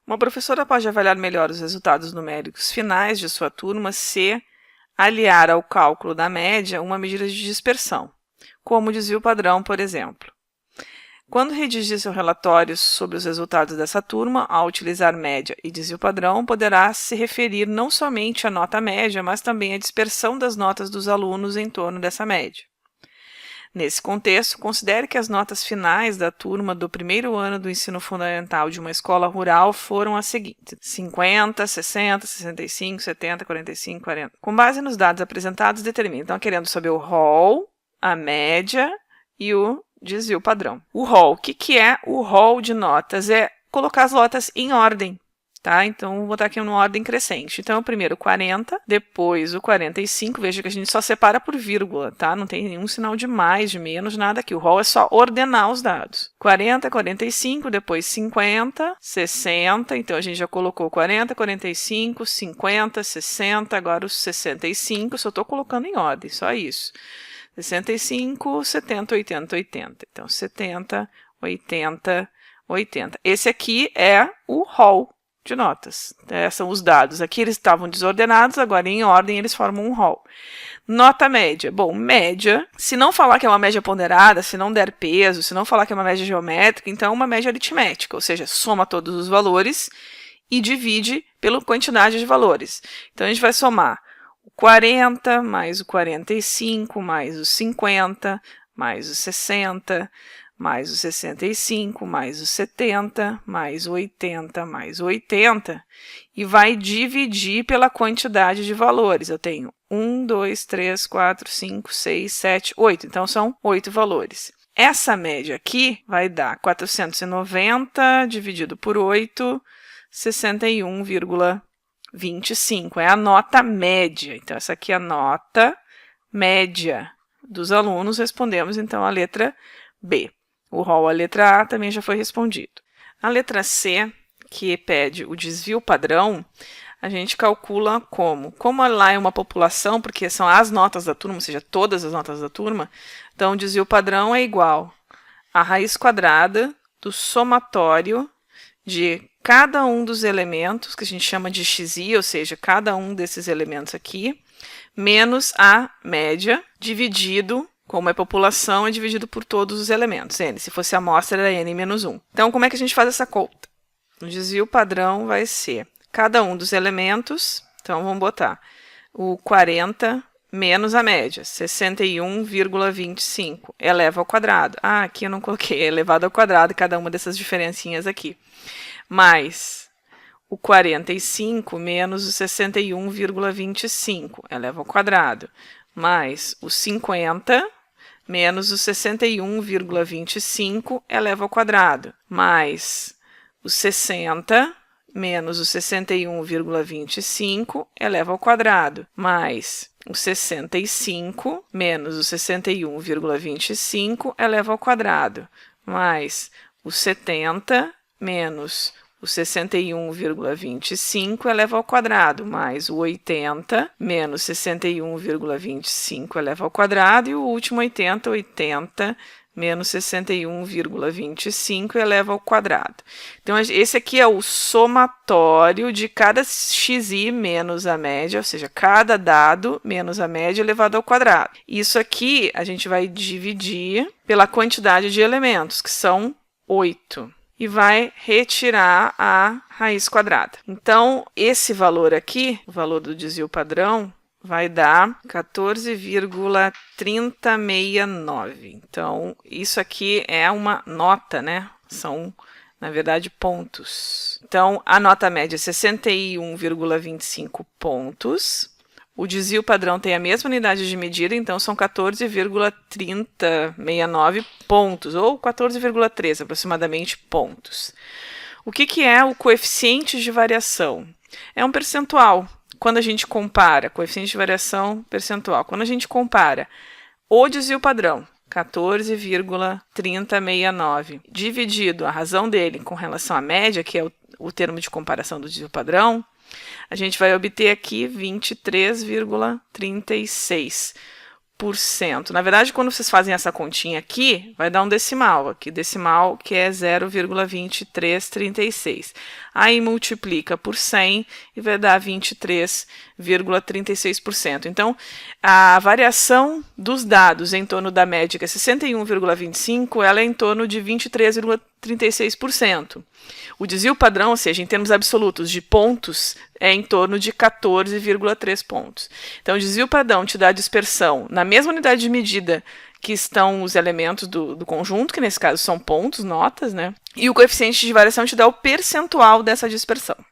Uma professora pode avaliar melhor os resultados numéricos finais de sua turma se aliar ao cálculo da média uma medida de dispersão, como o desvio padrão, por exemplo. Quando redigir seu relatório sobre os resultados dessa turma, ao utilizar média e desvio padrão, poderá se referir não somente à nota média, mas também à dispersão das notas dos alunos em torno dessa média. Nesse contexto, considere que as notas finais da turma do primeiro ano do ensino fundamental de uma escola rural foram as seguintes: 50, 60, 65, 70, 45, 40. Com base nos dados apresentados, determine. Então, querendo saber o rol, a média e o desvio padrão. O rol, o que é o rol de notas? É colocar as notas em ordem, tá? Então, vou botar aqui uma ordem crescente. Então, primeiro o 40, depois o 45. Veja que a gente só separa por vírgula, tá? Não tem nenhum sinal de mais, de menos, nada aqui. O rol é só ordenar os dados. 40, 45, depois 50, 60. Então, a gente já colocou 40, 45, 50, 60. Agora os 65, só estou colocando em ordem, só isso. 65, 70, 80, 80. Então, 70, 80, 80. Esse aqui é o rol de notas. São os dados. Aqui eles estavam desordenados, agora em ordem eles formam um rol. Nota média. Bom, média, se não falar que é uma média ponderada, se não der peso, se não falar que é uma média geométrica, então é uma média aritmética, ou seja, soma todos os valores e divide pela quantidade de valores. Então, a gente vai somar o 40, mais o 45, mais o 50, mais o 60, mais o 65, mais o 70, mais o 80, mais o 80, e vai dividir pela quantidade de valores. Eu tenho 1, 2, 3, 4, 5, 6, 7, 8. Então, são 8 valores. Essa média aqui vai dar 490 dividido por 8, 61,25. É a nota média. Então, essa aqui é a nota média dos alunos. Respondemos, então, a letra B. O rol, a letra A, também já foi respondido. A letra C, que pede o desvio padrão, a gente calcula como? Como lá é uma população, porque são as notas da turma, ou seja, todas as notas da turma, então o desvio padrão é igual à raiz quadrada do somatório de cada um dos elementos, que a gente chama de xi, ou seja, cada um desses elementos aqui, menos a média, dividido, como é população, é dividido por todos os elementos, n. Se fosse a amostra, era n menos 1. Então, como é que a gente faz essa conta? O desvio padrão vai ser cada um dos elementos, então vamos botar o 40 menos a média, 61,25, eleva ao quadrado. Ah, aqui eu não coloquei, é elevado ao quadrado, cada uma dessas diferencinhas aqui. Mais o 45 menos o 61,25, eleva ao quadrado. Mais o 50 menos o 61,25, eleva ao quadrado. Mais o 60 menos o 61,25, eleva ao quadrado. Mais o 65 menos o 61,25, eleva ao quadrado. Mais o 70 menos o 61,25 eleva ao quadrado, mais o 80 menos 61,25 eleva ao quadrado, e o último 80 menos 61,25 eleva ao quadrado. Então, esse aqui é o somatório de cada xi menos a média, ou seja, cada dado menos a média elevado ao quadrado. Isso aqui a gente vai dividir pela quantidade de elementos, que são 8. E vai retirar a raiz quadrada. Então, esse valor aqui, o valor do desvio padrão, vai dar 14,3069. Então, isso aqui é uma nota, né? São, na verdade, pontos. Então, a nota média é 61,25 pontos. O desvio padrão tem a mesma unidade de medida, então são 14,3069 pontos, ou 14,3 aproximadamente pontos. O que é o coeficiente de variação? É um percentual. Quando a gente compara, coeficiente de variação percentual, quando a gente compara o desvio padrão, 14,3069, dividido a razão dele com relação à média, que é o termo de comparação do desvio padrão, a gente vai obter aqui 23,36 Na verdade, quando vocês fazem essa continha aqui, vai dar um decimal aqui, decimal que é 0,2336. Aí multiplica por 100 e vai dar 23,36%. Então, a variação dos dados em torno da média, que é 61,25, ela é em torno de 23,36%. O desvio padrão, ou seja, em termos absolutos de pontos, é em torno de 14,3 pontos. Então, o desvio padrão te dá a dispersão na mesma unidade de medida que estão os elementos do conjunto, que nesse caso são pontos, notas, né? E o coeficiente de variação te dá o percentual dessa dispersão.